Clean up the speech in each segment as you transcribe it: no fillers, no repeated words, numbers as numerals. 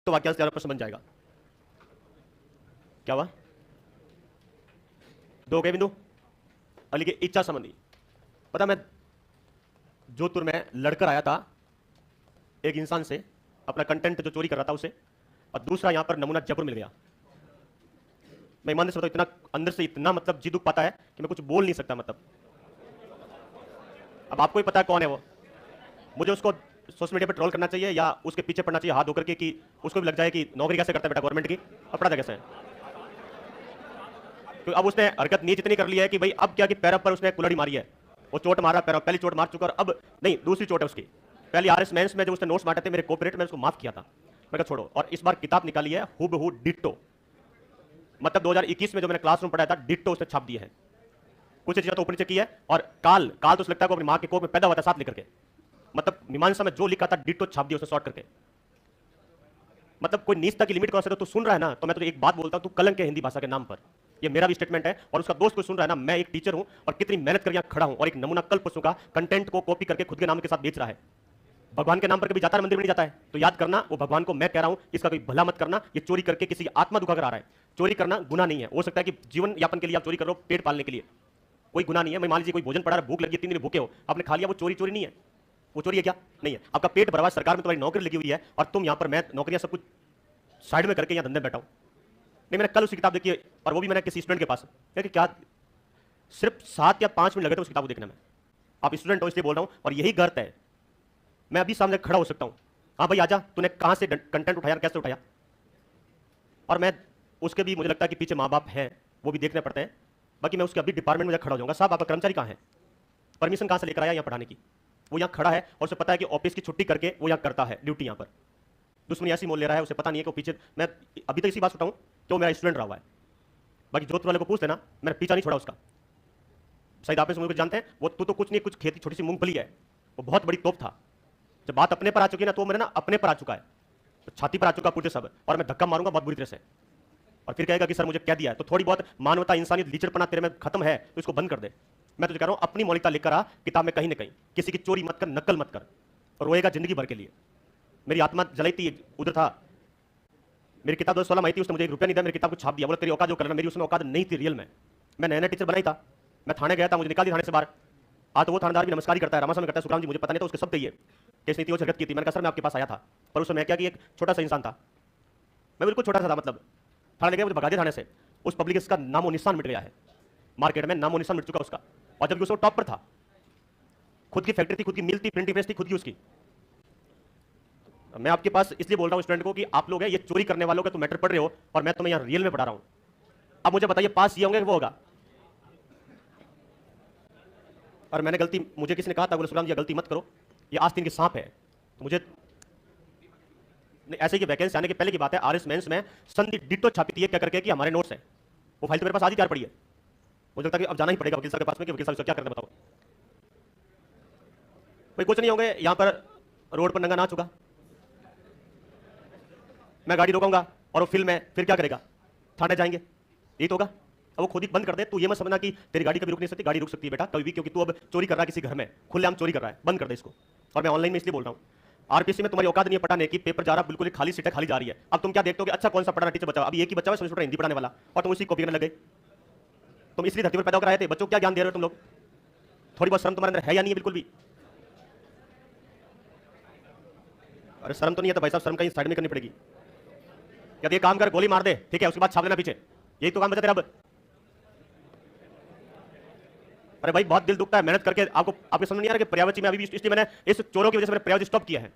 तो वाक्यांश तैयार प्रश्न बन जाएगा। क्या हुआ? दो के बिंदु अली की इच्छा संबंधी। पता मैं जोधपुर में लड़कर आया था एक इंसान से, अपना कंटेंट जो चोरी कर रहा था उसे, और दूसरा यहां पर नमूना जयपुर मिल गया। मैं ईमानदारी से बताऊं, इतना अंदर से इतना मतलब जी दुख पाता है कि मैं कुछ बोल नहीं सकता। मतलब अब आपको ही पता है कौन है वो। मुझे उसको सोशल मीडिया पर ट्रोल करना चाहिए या उसके पीछे पड़ना चाहिए हाथ धोकर के कि उसको भी लग जाए कि नौकरी कैसे करता है बेटा गवर्नमेंट की, और पढ़ाता कैसे है। तो अब उसने हरकत नीच इतनी कर ली है कि भाई अब क्या कि पैर पर उसने कुल्हाड़ी मारी है, वो चोट मारा पैर, पहली चोट मार चुका और अब नहीं दूसरी चोट है उसकी। पहली आरएस मेंस में जब उसने नोट्स बांटे थे मेरे कोऑपरेट में, उसको माफ किया था, मैं कहा छोड़ो। और इस बार किताब निकाली है हूबहू डिट्टो, मतलब 2021 में जो मैंने क्लासरूम पढ़ाया था डिट्टो उसने छाप दिया है। कुछ चीजें तो ऊपर नीचे की है, और काल काल तो लगता है को अपनी मां के कोख में पैदा हुआ था साथ लेकर के, मतलब मीमांसा में जो लिखा था डिट्टो छाप दिया उसने शॉर्ट करके। मतलब कोई नीचता की लिमिट क्रॉस है तो तू सुन रहा है ना, तो मैं तुझे एक बात बोलता हूं, तू कलंक है हिंदी भाषा के नाम पर। ये मेरा भी स्टेटमेंट है और उसका दोस्त कोई सुन रहा है ना, मैं एक टीचर हूं और कितनी मेहनत कर यहां खड़ा हूं और एक नमूना कल परसों का कंटेंट को कॉपी करके खुद के नाम के साथ बेच रहा है। भगवान के नाम पर कभी जाता है मंदिर में नहीं जाता है, तो याद करना वो भगवान को मैं कह रहा हूं, इसका कोई भला मत करना। ये चोरी करके किसी की आत्मा दुखा कर आ रहा है। चोरी करना गुनाह नहीं है, हो सकता है कि जीवन यापन के लिए आप चोरी कर रहे हो, पेट पालने के लिए, कोई गुनाह नहीं है। मैं मान लीजिए कोई भोजन पड़ा भूख लगी 3 दिन भूखे हो, आपने खा लिया, वो चोरी चोरी नहीं है। वो चोरी है क्या? नहीं है। आपका पेट भरवा, सरकार में तुम्हारी नौकरी लगी हुई है और तुम यहां पर मैं नौकरियां सब कुछ साइड में करके यहां धंधे में बैठा हूं। नहीं, मैंने कल उसकी किताब देखी है और वो भी मैंने किसी स्टूडेंट के पास, कि क्या सिर्फ 7 या 5 मिनट लगे थे उस किताब को देखने में। आप स्टूडेंट हो इसलिए बोल रहा हूं, और यही गर्त है, मैं अभी सामने खड़ा हो सकता हूं, हाँ भाई आजा, तूने कहां से कंटेंट उठाया, कैसे उठाया। और मैं उसके भी मुझे लगता है कि पीछे माँ बाप हैं, वो भी देखने पड़ते हैं। बाकी मैं उसके अभी डिपार्टमेंट में खड़ा हो जाऊंगा, साहब आपका कर्मचारी कहां है, परमिशन कहां से लेकर आया यहाँ पढ़ाने की। वो यहाँ खड़ा है और उसे पता है कि ऑफिस की छुट्टी करके वो यहाँ करता है ड्यूटी यहाँ पर। दुश्मनी ऐसी मोल ले रहा है, उसे पता नहीं है कि वो पीछे, मैं अभी तक इसी बात उठाऊं कि वो मेरा स्टूडेंट रहा हुआ है। बाकी जोधपुर वाले को पूछ लेना, मैंने पीछा नहीं छोड़ा उसका। शायद आप मुझे जानते हैं, वो तू तो कुछ नहीं, कुछ खेती छोटी सी मूंगफली है, वो बहुत बड़ी तोप था। जब बात अपने पर आ चुकी है ना, तो मेरे ना अपने पर आ चुका है, तो छाती पर आ चुका पूरे सब, और मैं धक्का मारूंगा बहुत बुरी तरह से, और फिर कहेगा कि सर मुझे कह दिया है। तो थोड़ी बहुत मानवता, इंसानियत, लीचड़पना तेरे में खत्म है तो इसको बंद कर दे। मैं तुझे कह रहा हूं अपनी मौलिकता लेकर आ किताब में कहीं ना कहीं, किसी की चोरी मत कर, नकल मत कर, और रोएगा जिंदगी भर के लिए। मेरी आत्मा जलाई थी, उधर था, मेरी किताब 2016 में आई थी, उसने मुझे ₹1 नहीं दिया, मेरी किताब को छाप दिया, बोला तेरी औकात जो करना। मेरी उसमें औकात नहीं थी रियल में, मैं नया नया टीचर बनाई था, मैं थाने गया था, मुझे निकाल दिया थाने से बाहर। आज तो वो थानेदार भी नमस्कार ही करता है, रामास्वामी करता है, सुखराम जी मुझे पता नहीं था उसके सब कहिए केस नीति झगड़त की थी। मैंने कहा सर मैं आपके पास आया था, पर उस समय क्या कि एक छोटा सा इंसान था, मैं बिल्कुल छोटा सा था, मतलब थाने ले गया, मुझे भगा दिया थाने से। उस पब्लिक का नामो निशान मिट गया है, मार्केट में नामो निशान मिट चुका उसका, और जबकि उसको टॉप पर था, खुद की फैक्ट्री थी, खुद की मिल थी, प्रिंटिंग प्रेस थी खुद की उसकी। मैं आपके पास इसलिए बोल रहा हूं स्टूडेंट को कि आप लोग हैं ये चोरी करने वालों का तो मैटर पढ़ रहे हो, और मैं तुम्हें यहां रियल में पढ़ा रहा हूं। अब मुझे बताइए पास ये होंगे कि वो होगा। और मैंने गलती, मुझे किसी ने कहा था बोले सुखराम जी गलती मत करो, ये आस्तीन के सांप है, तो मुझे ऐसे ही वैकेंसी आने के पहले की बात है, आरएस मेंस में संधि डिट्टो छापी थी क्या करके कि हमारे नोट्स हैं, वो फाइल तो मेरे पास आज ही तैयार पड़ी है। मुझे लगता है कि अब जाना ही पड़ेगा वकील साहब के पास में कि वकील साहब क्या करना बताओ। भाई कुछ नहीं होंगे यहां पर, रोड पर नंगा नाच होगा, मैं गाड़ी रोकाऊंगा और वो फिल्म है, फिर क्या करेगा, थाने जाएंगे, यही तो होगा। अब वो खुद ही बंद कर दे, तू ये मत समझना कि तेरी गाड़ी कभी रुक नहीं सकती, गाड़ी रुक सकती है बेटा कभी भी, क्योंकि तू अब चोरी कर रहा है किसी घर में, खुलेआम चोरी कर रहा है, बंद कर दे इसको। और मैं ऑनलाइन में इसलिए बोल रहा हूं, आरपीसी में तुम्हारी औकात नहीं है पढ़ाने की, पेपर जा रहा बिल्कुल खाली सीटें खाली जा रही है। अब तुम क्या देखते हो कि अच्छा कौन सा पढ़ाना टीचर बचा, अभी एक ही बच्चा है सोल्यूशन हिंदी पढ़ाने वाला, और तुम उसी कॉपी करने लगे। तुम इसलिए धरती पर पैदा कराए थे, बच्चों को क्या ज्ञान दे रहे हो तुम लोग, थोड़ी बहुत शर्म तुम्हारे अंदर है या नहीं है बिल्कुल भी। अरे शर्म तो नहीं है तो भाई साहब शर्म कहीं साइड में करनी पड़ेगी। यदि ये काम कर गोली मार दे ठीक है, उसके बाद छाप लेना पीछे, यही तो काम बचा तेरा अब। अरे भाई बहुत दिल दुखता है मेहनत करके, आपको समझ नहीं आ रहा कि पर्यावरण में अभी भी, इसलिए मैंने इस चोरों की वजह से मैंने पर्यावरण स्टॉप किया है,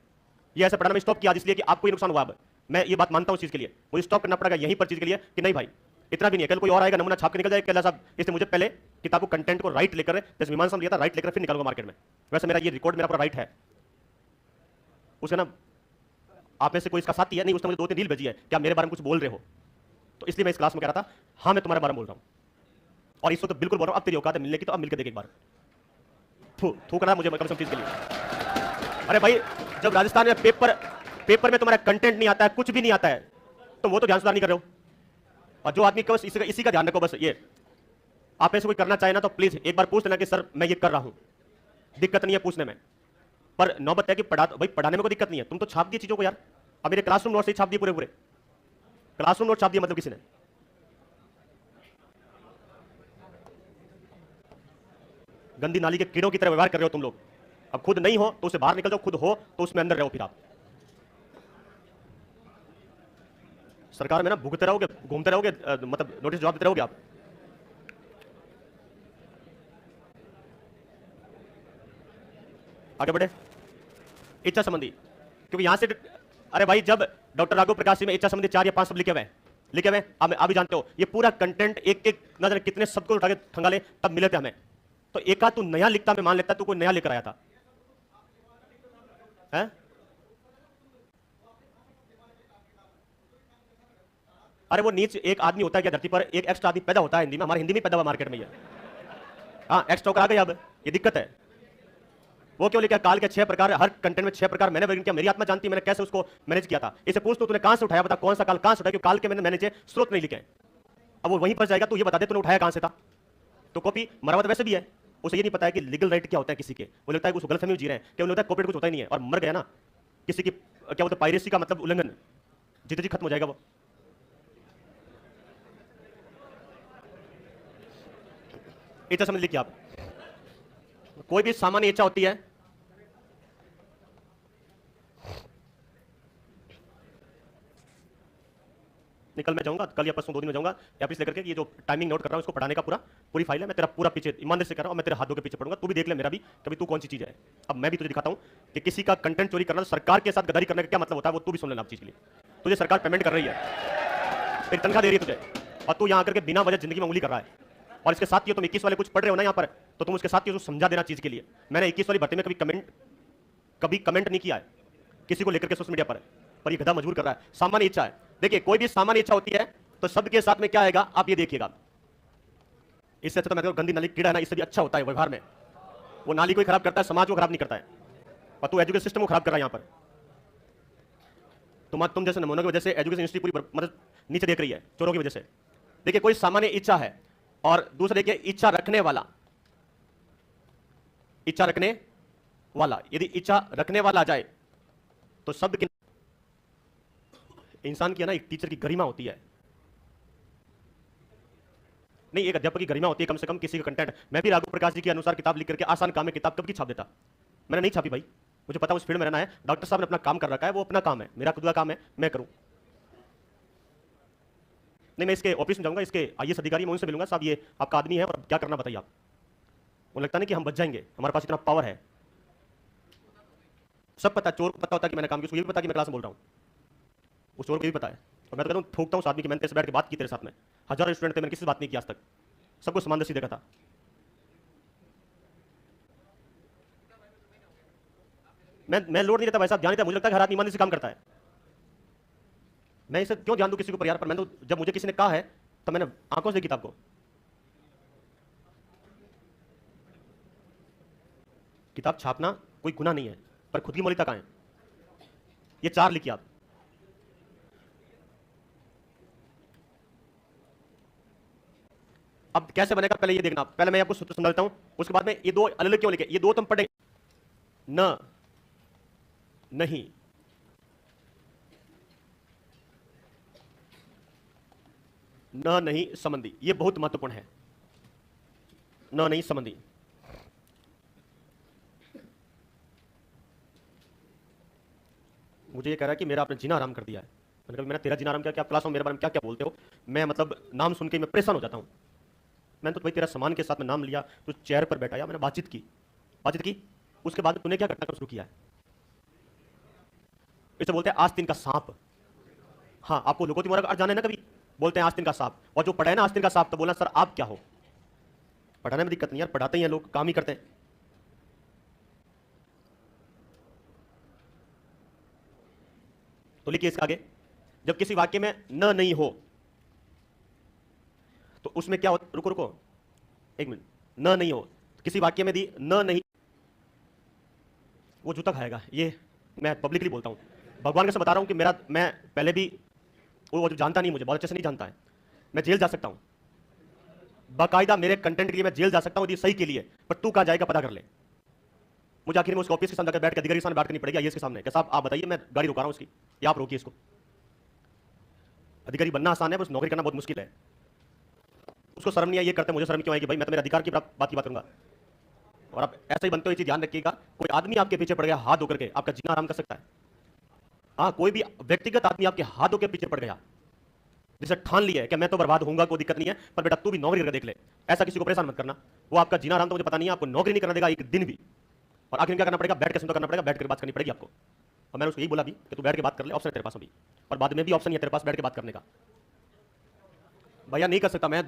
ये ऐसे पढ़ाना में स्टॉप किया इसलिए कि आपको ये नुकसान हुआ। अब मैं ये बात मानता हूं, चीज के लिए मुझे स्टॉप करना पड़ेगा यहीं पर चीज के लिए कि नहीं भाई इतना भी नहीं है, कल कोई और आएगा नमूना छाप के निकल जाएगा साहब, इसलिए मुझे पहले किताब को कंटेंट को राइट लेकर, जैसे मीमांसा लिया था राइट लेकर फिर निकालूंगा मार्केट में। वैसे मेरा ये रिकॉर्ड मेरा पूरा राइट है, उसका ना आप में से कोई इसका साथी है नहीं, उसने मुझे 2-3 रील भेजी है कि आप मेरे बारे में कुछ बोल रहे हो, तो इसलिए मैं इस क्लास में कह रहा था हाँ मैं तुम्हारे बारे में बोल रहा हूं, और इसको तो बिल्कुल बोल रहा हूं, अब तेरी औकात है मिलने की तो अब मिलकर देख एक बार। थू करना मुझे कम से कम चीज के लिए। अरे भाई जब राजस्थान में पेपर में तुम्हारा कंटेंट नहीं आता है, कुछ भी नहीं आता है, तो वो तो ध्यान सुधार नहीं कर रहे हो। और जो आदमी इसी का ध्यान रखो बस, ये आप ऐसे कोई करना चाहे ना तो प्लीज एक बार पूछ लेना कि सर मैं ये कर रहा हूं, दिक्कत नहीं है पूछने में, पर नौबत है कि भाई पढ़ाने में कोई दिक्कत नहीं है, तुम तो छाप दिए चीजों को यार, अब मेरे क्लासरूम नोट से छाप दिए पूरे पूरे, क्लासरूम नोट छाप दिए मतलब किसी ने। गंदी नाली के कीड़ों की तरह व्यवहार कर रहे हो तुम लोग। अब खुद नहीं हो तो उसे बाहर निकल जाओ, खुद हो तो उसमें अंदर रहो। फिर आप सरकार में ना भुगते रहोगे, घूमते रहोगे, मतलब नोटिस जवाब देते रहोगे आप। आगे बढ़े। इच्छा संबंधी, क्योंकि यहां से, अरे भाई जब डॉक्टर राघव प्रकाश जी में इच्छा संबंधी 4 या 5 शब्द लिखे हुए आप अभी जानते हो, ये पूरा कंटेंट एक एक नजर कितने शब्द को उठा के खंगाले तब मिले थे हमें। तो एक आध तू नया लिखता, मैं मान लेता तू कोई नया लेकर आया था है? अरे वो नीच एक आदमी होता है क्या धरती पर, एक एक्स्ट्रा आदमी पैदा होता है हिंदी में, हमारे हिंदी में पैदा हुआ मार्केट में ये। हाँ एक्स्ट्रा होकर आ गए, अब ये दिक्कत है। वो क्यों लिखा काल के 6 प्रकार, हर कंटेंट में 6 प्रकार मैंने वर्णन किया, मेरी आत्मा जानती है मैंने कैसे उसको मैनेज किया था। इसे पूछ तो तूने कहां से उठाया, बता कौन सा काल कहां से उठाया, क्योंकि काल के मैंने मैनेज स्रोत नहीं लिखे। अब वो वहीं पर जाएगा, तू ये बता दे तूने उठाया कहां से था। तो कॉपी मरावत वैसे भी है, उसे ये नहीं पता है कि लीगल राइट क्या होता है किसी के, वो लगता है कि गलतफहमी में जी रहे हैं, क्या लगता है कॉपीराइट कुछ होता ही नहीं है, और मर गया ना किसी की क्या बोलते पायरेसी का मतलब उल्लंघन, जीते जी खत्म हो जाएगा वो। इच्छा समझ लिखिए आप, कोई भी सामान्य इच्छा होती है, कल मैं जाऊंगा, कल या परसों 2 दिन में जाऊंगा ऑफिस लेकर के, ये जो टाइमिंग नोट कर रहा हूं इसको पढ़ाने का पूरी फाइल है, मैं तेरा पूरा पीछे ईमानदारी से कर रहा हूं, मैं तेरे हाथों के पीछे पढ़ूंगा, तू भी देख ले मेरा भी कभी तू कौन सी चीज है। अब मैं भी तुझे दिखाता हूं कि किसी का कंटेंट चोरी करना, सरकार के साथ गद्दारी करने का क्या मतलब होता है, वो तू भी सुन लेना। चीज के लिए तुझे सरकार पेमेंट कर रही है, तेरी तनख्वाह दे रही है तुझे, और तू यहां करके बिना वजह जिंदगी में उंगली कर रहा है। और इसके साथ ये तुम 21 वाले कुछ पढ़ रहे हो ना यहाँ पर, तो तुम उसके साथ ये समझा देना चीज के लिए। मैंने 21 वाली भर्ती में कभी कमेंट नहीं किया है किसी को लेकर के सोशल मीडिया पर ये गधा मजबूर कर रहा है। सामान्य इच्छा है, देखिए कोई भी सामान्य इच्छा होती है तो शब्द के साथ में क्या आएगा आप ये देखिएगा। इससे अच्छा तो मैं गंदी नाली कीड़ा है ना, इससे भी अच्छा होता है व्यवहार में, वो नाली को खराब करता है, समाज को खराब नहीं करता है, और तू एजुकेशन सिस्टम को खराब कर रहा है यहाँ पर। तुम जैसे नमूनों की वजह से एजुकेशन इंडस्ट्री पूरी मतलब नीचे देख रही है चोरों की वजह से। देखिए कोई सामान्य इच्छा है, और दूसरे देखिए इच्छा रखने वाला, इच्छा रखने वाला, यदि इच्छा रखने वाला आ जाए तो शब्द की, इंसान की है ना एक टीचर की गरिमा होती है, नहीं एक अध्यापक की गरिमा होती है कम से कम किसी का कंटेंट। मैं भी राघव प्रकाश जी के अनुसार किताब लिख करके आसान काम में किताब कब की छाप देता, मैंने नहीं छापी भाई, मुझे पता उस फील्ड में रहना है। डॉक्टर साहब ने अपना काम कर रखा है, वो अपना काम है, मेरा खुद का काम है मैं करूं। नहीं मैं इसके ऑफिस में जाऊंगा, इसके आईएएस अधिकारी मैं उनसे मिलूंगा, साहब ये आपका आदमी है और क्या करना बताइए आप। वो लगता नहीं कि हम बच जाएंगे, हमारे पास इतना पावर है। सब पता, चोर को पता होता कि मैंने काम किया, उसको ये भी पता कि मैं क्लास में बोल रहा हूँ, उस चोर को भी पता है। और मैं तो कहता हूँ ठोकता हूँ उस आदमी की, मैंने तेरे से बैठ के बात की तेरे साथ में, हजारों स्टूडेंट थे, मैंने किसी से बात नहीं की आज तक, सबको समान दृष्टि देखा था। मैं लोड नहीं लेता भाई साहब, ध्यान देता, मुझे लगता है हर आदमी ईमानदारी से काम करता है। मैं इसे क्यों ध्यान दूं किसी को पर यार, पर मैंने तो जब मुझे किसी ने कहा है तो मैंने आंखों से किताब को, किताब छापना कोई गुनाह नहीं है, पर खुद की मौलिकता कहां है। ये 4 लिखिए आप, अब कैसे बनेगा पहले ये देखना, पहले मैं आपको सूत्र समझाता हूं, उसके बाद में ये 2 अलग अलग क्यों लिखे, ये 2 तुम पढ़े न नहीं, न नहीं संबंधी, ये बहुत महत्वपूर्ण है। न नहीं संबंधी, मुझे ये कह रहा है कि मेरा आपने जीना आराम कर दिया है। मैंने कहा मेरा तेरा जीना आराम क्या, क्या क्लास में मेरे बारे में क्या क्या बोलते हो, मैं मतलब नाम सुन के मैं परेशान हो जाता हूं। मैंने तो भाई तेरा सामान के साथ में नाम लिया, तो चेयर पर बैठाया, मैंने बातचीत की, उसके बाद तूने क्या घटना शुरू किया है। इसे बोलते हैं आस्तीन का सांप। हाँ आपको लोगों तुम्हारा अर्थ जाने ना, कभी बोलते हैं आस्तीन का सांप, और जो पढ़ाए ना आस्तीन का सांप तो बोलना सर आप क्या हो। पढ़ाने में दिक्कत नहीं यार, पढ़ाते ही हैं लोग, काम ही करते हैं। तो लिखिए इसके आगे, जब किसी वाक्य में न नहीं हो तो उसमें क्या हो, रुको एक मिनट, न नहीं हो किसी वाक्य में दी न नहीं, वो जूता खाएगा, ये मैं पब्लिकली बोलता हूं, भगवान के से बता रहा हूं कि मैं पहले भी, वो जो जानता नहीं मुझे बहुत अच्छे से नहीं जानता है, मैं जेल जा सकता हूं बाकायदा, मेरे कंटेंट के लिए मैं जेल जा सकता हूं यदि सही के लिए, पर तू कहां जाएगा पता कर ले। मुझे आखिर में उसके ऑफिस के सामने बैठ के अधिकारी के सामने बात करनी पड़ेगी आईएएस के सामने कि साहब आप बताइए, मैं गाड़ी रुका रहा हूँ उसकी, या आप रोकिए इसको। अधिकारी बनना आसान है, बस नौकरी करना बहुत मुश्किल है। उसको शर्म नहीं आई, ये करते मुझे शर्म क्यों आएगी भाई? मैं तो मेरे अधिकार की बात करूंगा। और आप ऐसे ही बनते हो, ये चीज ध्यान रखिएगा। कोई आदमी आपके पीछे पड़ गया हाथ धोकर के, आपका जीना आराम कर सकता है। हाँ, कोई भी व्यक्तिगत आदमी आपके हाथ धोकर पीछे पड़ गया, जिसे ठान लिया है कि मैं तो बर्बाद होऊंगा, कोई दिक्कत नहीं है, पर बेटा तू भी नौकरी करके देख ले, ऐसा किसी को परेशान मत करना। वो आपका जीना आराम तो मुझे पता नहीं है, आपको नौकरी नहीं करना देगा एक दिन भी। और आखिर क्या करना पड़ेगा? बैठ के सुनता करना पड़ेगा, बैठ कर बात करनी पड़ेगी आपको। और मैंने उसको यही बोला भी कि तू बैठ के बात कर ले, ऑप्शन है तेरे पास अभी, और बाद में भी ऑप्शन है तेरे पास बैठ के बात करने का। भैया नहीं कर सकता, मैं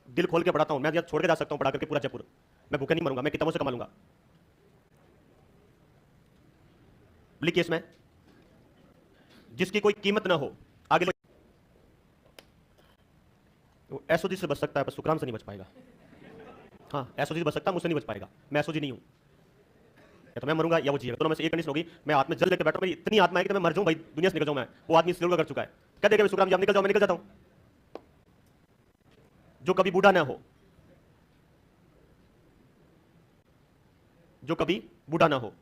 दिल खोल के पढ़ाता हूं, मैं छोड़ के जा सकता हूं पढ़ा करके पूरा जयपुर, मैं भूखे नहीं मरूंगा, मैं किताबों से कमा लूंगा। बली केस में जिसकी कोई कीमत ना हो, आगे एसओजी से बच सकता है, पर सुखराम से नहीं बच पाएगा। हाँ, एसओजी से बच सकता है, मुझसे नहीं बच पाएगा, मैं एसओजी नहीं हूं। या तो मैं मरूंगा या वो जिएगा, दोनों में से एक कंडीशन होगी। मैं हाथ में जल लेकर बैठा, मेरी इतनी आत्मा है कि मैं मर जाऊं भाई, दुनिया से निकल जाऊं मैं। वो आदमी सिल्वर कर चुका है, कह देगा सुखराम जी आप निकल जाओ, मैं निकल जाता हूं। जो कभी बूढ़ा ना हो, जो कभी बूढ़ा ना हो।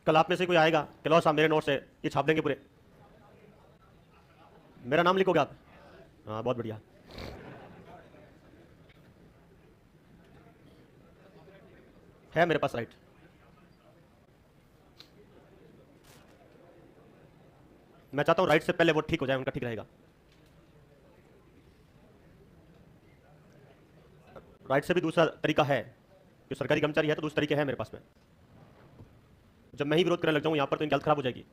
कल आप में से कोई आएगा कि लो साहब मेरे नोट से ये छाप देंगे पूरे, मेरा नाम लिखोगे आप? हाँ, बहुत बढ़िया। है मेरे पास राइट। मैं चाहता हूं राइट से पहले वो ठीक हो जाए, उनका ठीक रहेगा। राइट से भी दूसरा तरीका है, जो सरकारी कर्मचारी है तो दूसरे तरीके हैं मेरे पास में। जब मैं ही विरोध करने लग जाऊं यहां पर तो इनकी हालत खराब हो जाएगी।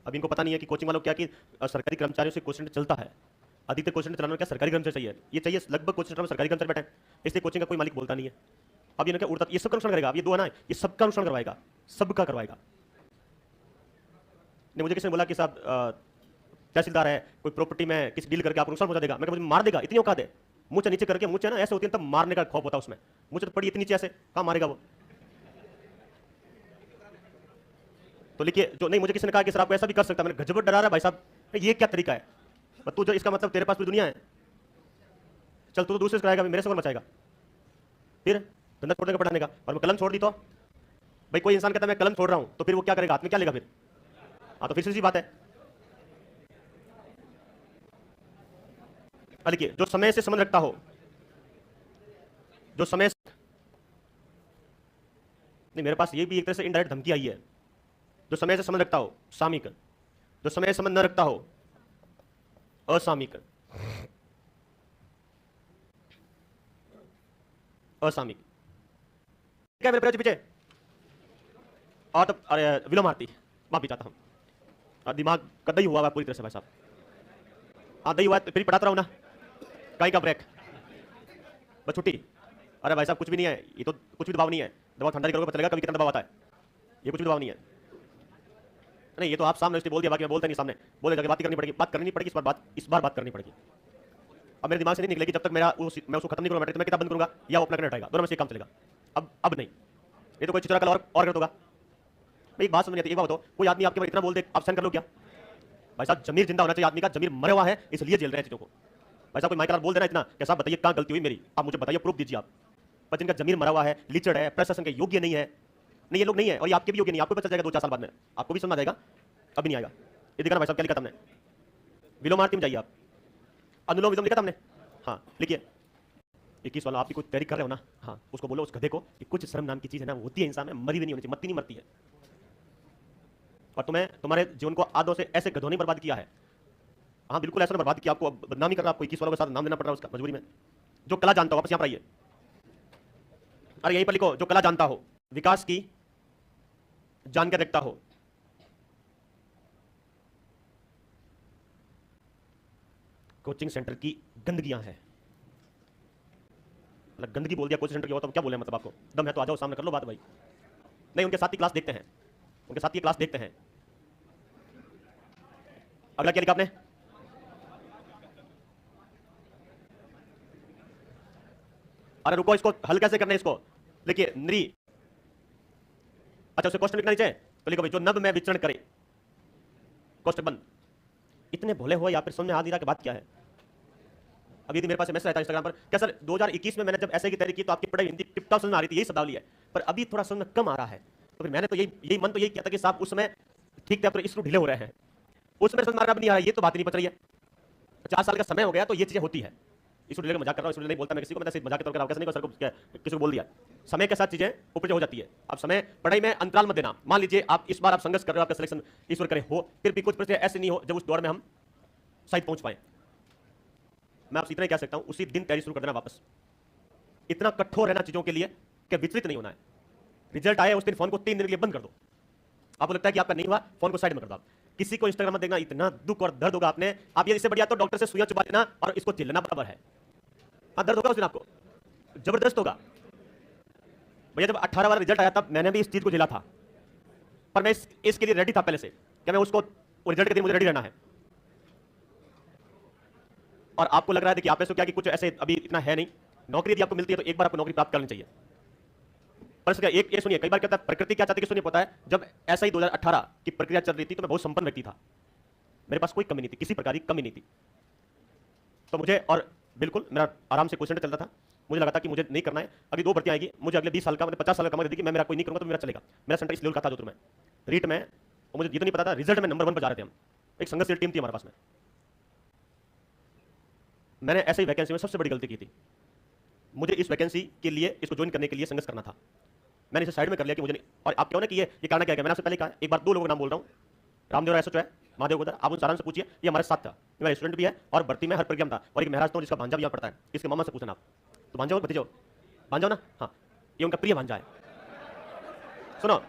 अब इनको पता नहीं है कि कोचिंग वालों क्या कि सरकारी कर्मचारियों से कोचिंग चलता है, अधिकतर कोचिंग चलाने में क्या सरकारी कर्मचारी चाहिए, ये चाहिए लगभग कोचिंग सेंटर में सरकारी कर्मचारी बैठे, इसलिए कोचिंग का कोई मालिक बोलता नहीं है। अब ये क्या उड़ता, ये सबका नुकसान करेगा। अब ये दो है ना, ये सबका नुकसान करवाएगा, सबका करवाएगा। नहीं, मुझे किसी ने बोला कि साहब तहसीलदार है, कोई प्रॉपर्टी में किसी डील करके आप नुकसान पहुंचा देगा, मैं मुझे मार देगा, इतनी औकात है। मुंह से नीचे करके, मुंह से ना ऐसे होती है तब मारने का खौफ होता है उसमें, मुंह से तो पड़ी इतनी नीचे ऐसे, कहां मारेगा वो? तो लिखिए, जो नहीं, मुझे किसी ने कहा कि सर आप ऐसा भी कर सकता है, मैंने गजब डरा रहा है भाई साहब, ये क्या तरीका है? तू जो इसका मतलब तेरे पास भी दुनिया है, चल तू तो दूसरे से कराएगा, मेरे से कौन बचाएगा? फिर धंधा छोड़ने का पढ़ाने का, और मैं कलम छोड़ दी तो भाई कोई इंसान कहता है मैं कलम छोड़ रहा हूं, तो फिर वो क्या करेगा? हाथ में क्या लेगा फिर? हाँ, तो फिर सीधी बात है। लिखिए, जो समय से संबंध रखता हो, जो समय नहीं, मेरे पास ये भी एक तरह से इनडायरेक्ट धमकी आई है। जो समय से संबंध रखता हो सामयिक, जो समय से संबंध न रखता हो असामयिक। असामयिक क्या मेरे पीछे? और तब अरे विलोम आरती, माफी चाहता हूं, दिमाग का दही हुआ पूरी तरह से भाई साहब। हाँ, दही हुआ तो फिर पढ़ाता रहा हूं ना, कहीं का ब्रेक, बस छुट्टी। अरे भाई साहब कुछ भी नहीं है, ये तो कुछ भी दबाव नहीं है। दबाव ठंडा करोगे पता चलेगा कभी कितना दबाव आता है, ये कुछ भी दबाव नहीं है। नहीं, ये तो आप सामने इसलिए बोल दिया, बाकी मैं बोलता नहीं, सामने बोले जाके बात करनी पड़ेगी, बात करनी पड़ेगी, इस बार बात करनी पड़ेगी। अब मेरे दिमाग से नहीं निकलेगी जब तक मैं उसको खत्म नहीं करूंगा, तो मैं किताब बंद करूंगा या वो अपना करने हटाएगा, दोनों में से काम चलेगा। अब नहीं, ये तो कोई चित्रा कल और कर होगा। मैं एक बात समझ नहीं आती, एक बात बताओ, कोई आदमी आपके बारे इतना बोल दे, आप सहन कर लो क्या? भाई साहब जमीर जिंदा होना चाहिए आदमी का, जमीर मरा हुआ है इसलिए जेल रहे हैं चीजों को। भाई साहब कोई माइकल बोल देना इतना कि साहब बताइए कहां गलती हुई मेरी, आप मुझे बताइए, प्रूफ दीजिए आप। पर जिनका जमीर मरा हुआ है, लीचड़ है, प्रशासन के योग्य नहीं है, नहीं ये लोग नहीं है, और ये आपके भी योग्य नहीं, आपको पता चल जाएगा 2-4 साल बाद में, आपको भी समझ आ जाएगा, अभी नहीं आएगा। ये देखा ना भाई साहब क्या लिखा था हमने, विलोम आरती में जाइए आप, अनुलोम विलोम लिखा था हमने। हाँ लिखिए, 21 वाला, आपकी कोई तैयारी कर रहे हो ना, हाँ उसको बोलो, उस गधे को कि कुछ शर्म नाम की चीज है ना, होती है इंसान में, मरी भी नहीं होनी चाहिए, मरती नहीं मरती है। और तुम्हें तुम्हारे जीवन को आदों से ऐसे गधों ने बर्बाद किया है। हाँ बिल्कुल ऐसा बर्बाद किया, आपको बदनामी कर रहा, आपको 21 वालों के साथ नाम देना पड़ रहा है उसका मजबूरी में। जो कला जानता हो, वापस यहाँ पर आइए, अरे यहीं पर लिखो, जो कला जानता हो, विकास की जानकर रखता हो, कोचिंग सेंटर की गंदगियां हैं। मतलब गंदगी बोल दिया कोचिंग सेंटर की, हो तो क्या बोले? मतलब आपको दम है तो आ जाओ सामने कर लो बात भाई। नहीं, उनके साथ ही क्लास देखते हैं, उनके साथ ही क्लास देखते हैं। अगला क्या लिखा आपने? अरे रुको, इसको हल कैसे करना है इसको? लिखिए नरी, अच्छा उसे क्वेश्चन लिखना नीचे, तो लिखो भाई, जो नभ में विचरण करे, क्वेश्चन बंद। इतने भोले हो या फिर समझ में आ नहीं रहा कि बात क्या है? अभी यदि मेरे पास मैसेज आता है इंस्टाग्राम पर, क्या सर 2021 में मैंने जब ऐसे की तैयारी की तो आपकी पढ़ाई हिंदी टिप टॉप समझ में आ रही थी, यही शब्दावली है, पर अभी थोड़ा समझ में कम आ रहा है। तो फिर मैंने तो यही मन तो यही किया था कि साहब उस समय ठीक थे, अब तो इसको ढीले हो रहे हैं, उस समय समझ में नहीं आ रहा है, ये तो बात नहीं पता रही है। 50 साल का समय हो गया तो ये चीजें होती है। इसको ढीले मजाक कर रहा हूँ, इसको नहीं बोलता मैं किसी को, मैं मजाक के तौर पर कैसे नहीं, सर को किसी को बोल दिया। समय के साथ चीजें ऊपर हो जाती है। अब समय पढ़ाई में अंतराल मत देना। मान लीजिए आप इस बार आप संघर्ष कर रहे हो, आपका सिलेक्शन ईश्वर करे हो, फिर भी कुछ परिस्थितियां ऐसे नहीं हो जब उस दौर में हम शायद पहुंच पाए। मैं आपसे इतना ही कह सकता हूं, उसी दिन तैयारी शुरू कर देना वापस। इतना कठोर रहना चीजों के लिए कि विचलित नहीं होना है। रिजल्ट आए उस दिन फोन को 3 दिन के लिए बंद कर दो। आपको लगता है कि आपका नहीं हुआ, फोन को साइड में कर दो। किसी को इंस्टाग्राम में देखना, इतना दुख और दर्द होगा आपने, आप ये इससे बढ़िया तो डॉक्टर से सुइयां चुबा लेना और इसको झेलना बराबर है। हाँ, दर्द होगा उस दिन आपको, जबरदस्त होगा भैया। जब 18 वाला रिजल्ट आया तब मैंने भी इस चीज को झेला था, पर मैं इसके लिए रेडी था पहले से कि मैं उसको रिजल्ट के दिन मुझे रेडी रहना है। और आपको लग रहा है कि आप ऐसे क्या कि कुछ ऐसे अभी इतना है नहीं, नौकरी यदि आपको मिलती है तो एक बार आपको नौकरी प्राप्त करनी चाहिए। पर एक सुनिए, कई बार क्या होता है, प्रकृति क्या चाहती है कि सुनिए, पता है जब ऐसा ही 2018 की प्रक्रिया चल रही थी तो मैं बहुत संपन्न व्यक्ति था, मेरे पास कोई कमी नहीं थी, किसी प्रकार की कमी नहीं थी। तो मुझे और बिल्कुल मेरा आराम से क्वेश्चन चलता था। मुझे लगा था कि मुझे नहीं करना है, अगली 2 भर्ती आएगी, मुझे अगले 20 साल का, मतलब 50 साल का कमा देती कि मैं मेरा कोई नहीं करूंगा तो मेरा चलेगा। मेरा सेंटर इस लेवल का था जो मैं रीट में, और मुझे ये तो नहीं पता था रिजल्ट में नंबर 1 पर जा रहे थे हम। एक संघर्षशील टीम थी हमारे पास में। मैंने ऐसे ही वैकेंसी में सबसे बड़ी गलती की थी। मुझे इस वैकेंसी के लिए, इसको ज्वाइन करने के लिए संघर्ष करना था। मैंने इसे साइड में कर लिया कि मुझे नहीं। और आप क्यों ना कि ये कारण क्या है, मैंने आपसे पहले कहा, एक बार 2 लोगों का नाम बोल रहा हूं, रामदेव राय एसएचओ है, महादेव गोदर, आप उन सारांश से पूछिए, ये हमारे साथ था, ये मेरा स्टूडेंट भी है और भर्ती में हर प्रोग्राम था। और एक महाराज तो जिसका भांजा भी यहाँ पढ़ता है, इसके मामा से पूछना आप, तो भांजा हो भतीजा हो, भांजा हो ना, हाँ, ये उनका प्रिय भांजा है। सुनो,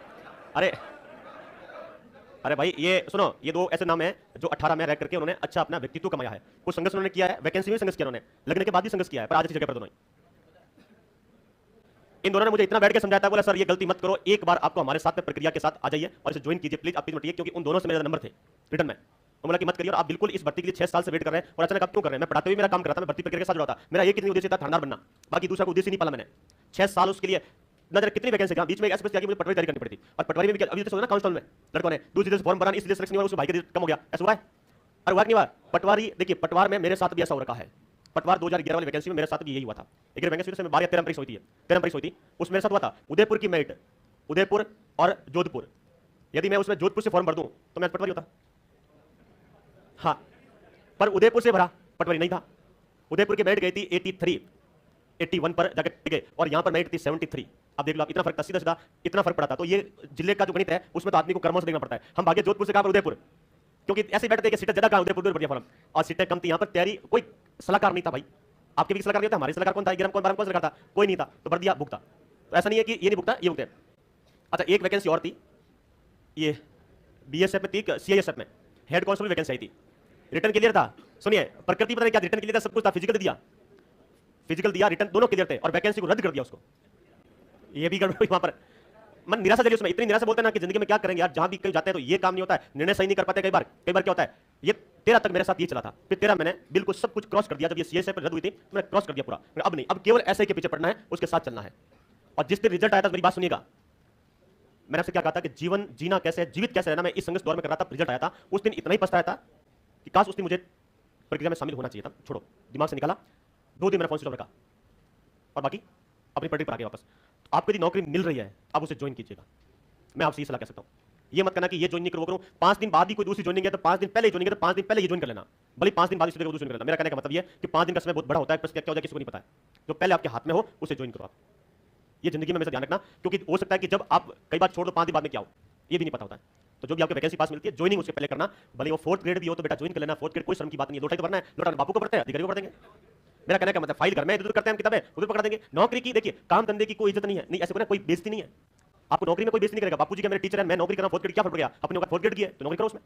अरे भाई ये सुनो, ये 2 ऐसे नाम है जो 18 में रह करके उन्होंने अच्छा अपना व्यक्तित्व कमाया है। कुछ संघर्ष उन्होंने किया है, वैकेंसी में संघर्ष किया उन्होंने, लगने के बाद भी संघर्ष किया है, पर आज की जगह पर दोनों। इन दोनों ने मुझे इतना बैठ के समझाया था, बोला सर ये गलती मत करो, एक बार आपको हमारे साथ में प्रक्रिया के साथ आ जाइए और इसे ज्वाइन कीजिए प्लीज, आप प्लीज मटिए, क्योंकि उन दोनों से मेरे नंबर थे रिटर्न में। तो बोला कि मत करिए, और आप बिल्कुल इस भर्ती के लिए 6 साल से वेट कर रहे हैं और अचानक आप क्यों कर रहे हैं। मैं पढ़ाते हुए मेरा काम करता था, मैं भर्ती प्रक्रिया के साथ जुड़ा था, मेरा एक ही उद्देश्य था, थानेदार बनना, बाकी दूसरा उद्देश्य नहीं पाला मैंने। 6 साल उसके लिए न जाने कितनी वैकेंसी बीच में ऐसे मुझे पटवारी तैयारी करनी पड़ी थी, और पटवारी में भी अभी जैसे ना कांस्टेबल में लड़कों ने दूसरी तरह से फॉर्म भरा, इसलिए सिलेक्शन नहीं हुआ, उसके भाई के कम हो गया, ऐसा हुआ है। अरे हुआ नहीं हुआ। पटवारी देखिए, पटवार में मेरे साथ भी ऐसा हो रखा है। पटवार 2011 वाली वैकेंसी में मेरे साथ भी यही हुआ था। एक वैकेंसी में 12 या 13 परीक्षा हुई थी, 13 परीक्षा हुई थी, उसमें मेरे साथ हुआ था उदयपुर की मेरिट, उदयपुर और जोधपुर। यदि मैं उसमें जोधपुर से फॉर्म भर दूं तो मैं पटवारी होता। हाँ, पर उदयपुर से भरा, पटवारी नहीं था। उदयपुर की मेरिट गई थी 83, 81 पर जाकर गए, और यहां पर मेरिट थी 73। अब देख लो आप, इतना फर्क था, सीधा सीधा इतना फर्क पड़ा था। तो ये जिले का जो गणित है उसमें तो आदमी को कर्मों से देखना पड़ता है। हम भागे जोधपुर से कहां पर उदयपुर, क्योंकि ऐसे बैठते कि सीटें ज्यादा कहां उदयपुर बढ़िया फॉर्म, और सीटें कम थी। यहां पर तैयारी कोई सलाहकार नहीं था भाई, आपके भी सलाहकार नहीं था, हमारे सलाहकार कौन था, गिरम कौन, बारम कौन सलाहकार था, कोई नहीं था, तो भर दिया भुगता। तो ऐसा नहीं है कि ये नहीं भुगता, ये भुगते। अच्छा, एक वैकेंसी और थी, ये बीएसएफ में थी, सीआईएसएफ में हेड कांस्टेबल वैकेंसी आई थी, रिटर्न क्लियर था। सुनिए, प्रकृति पता नहीं क्या, रिटर्न क्लियर था, सब कुछ था, फिजिकल दिया, फिजिकल दिया, रिटर्न दोनों क्लियर थे, और वैकेंसी को रद्द कर दिया उसको। ये भी गड़बड़ वहां पर, मन निराशा चली उसमें, इतनी निराशा बोलते हैं ना कि जिंदगी में क्या करेंगे यार, जहां भी कहीं जाते हैं तो ये काम नहीं होता है, निर्णय सही नहीं कर पाते। कई बार क्या होता है, ये 13 तक मेरे साथ ये चला था, फिर 13 मैंने बिल्कुल सब कुछ क्रॉस कर दिया। जब ये सीएसएफ रद्द हुई थी तो मैंने क्रॉस कर दिया पूरा, अब नहीं, अब केवल ऐसे के पीछे पड़ना है, उसके साथ चलना है। और जिस दिन रिजल्ट आया था, मेरी बात सुनिएगा, मैंने आपसे क्या कहा था कि जीवन जीना कैसे है, जीवित कैसे रहना, मैं इस संघर्ष दौर में कर रहा था। रिजल्ट आया था, उस दिन इतना ही पछताया था कि काश उस दिन मुझे प्रक्रिया में शामिल होना चाहिए था। छोड़ो, दिमाग से निकाला, 2 दिन मेरा फोन स्विच ऑफ रखा, और बाकी अपनी पटरी पर आ गया वापस। तो आपको यदि नौकरी मिल रही है, आप उसे ज्वाइन कीजिएगा। मैं आपसे ये सलाह कह सकता हूं, ये मत करना कि ये ज्वाइन नहीं करो, 5 दिन बाद ही कोई दूसरी ज्वाइनिंग है तो 5 दिन पहले ज्वाइनिंग है तो 5 दिन पहले ही ज्वाइन कर लेना, भले 5 दिन बाद दूसरी ज्वाइन कर लेना। मेरा कहने का मतलब ये कि 5 दिन का समय बहुत बड़ा होता है, क्या हो जाए किसी को नहीं पता है। जो पहले आपके हाथ में हो उसे ज्वाइन करो आप, ये जिंदगी में हमेशा ध्यान रखना, क्योंकि हो सकता है कि जब आप कई बार छोड़ दो, 5 दिन बाद में क्या हो ये भी नहीं पता होता है। तो जो भी आपको वैकेंसी पास मिलती है, ज्वाइनिंग उसके पहले करना, भले वो 4th ग्रेड भी हो तो बेटा ज्वाइन कर लेना। 4th ग्रेड कोई शर्म की बात नहीं है, लोटाई तो भरना है, लोटा बापू को भरते हैं, अधिकारी को भर देंगे। मेरा कहने का मतलब फाइल घर में इधर करते हैं, किताबें उधर पकड़ देंगे। नौकरी की देखिए, काम धंधे की कोई इज्जत नहीं है, नहीं ऐसे कोई बेइज्जती नहीं है। आपको नौकरी में कोई बेइज्जती नहीं करेगा। बापूजी के मेरे टीचर हैं, मैं नौकरी कर रहा हूं, 4th ग्रेड क्या फर्क पड़ गया, अपने ऊपर 4th ग्रेड की है तो नौकरी करो उसमें।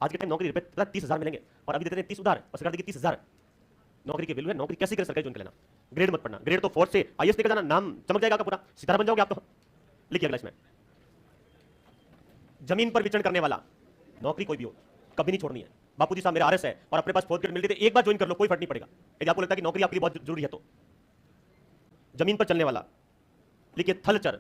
आज के टाइम नौकरी रुपए 30,000 मिलेंगे, और अभी देते हैं 30 उधार, और सरकार देगी 30,000। नौकरी की वैल्यू है, नौकरी कैसी करे सरकारी ज्वाइन कर लेना, ग्रेड मत पढ़ना। ग्रेड तो 4th से आईएएस लेकर जाना, नाम चमक जाएगा आपका, पूरा सितारा बन जाओगे आप तो। लिखिए अगला इसमें, जमीन पर विचरण करने वाला, नौकरी कोई भी हो कभी नहीं छोड़नी है। बापूजी साहब मेरे आरएस है और अपने पास 4th ग्रेड मिलती है, एक बार ज्वाइन कर लो, कोई फर्क नहीं पड़ेगा। यदि आपको लगता है कि नौकरी आपके लिए बहुत जरूरी है तो। जमीन पर चलने वाला, लिखिए थलचर,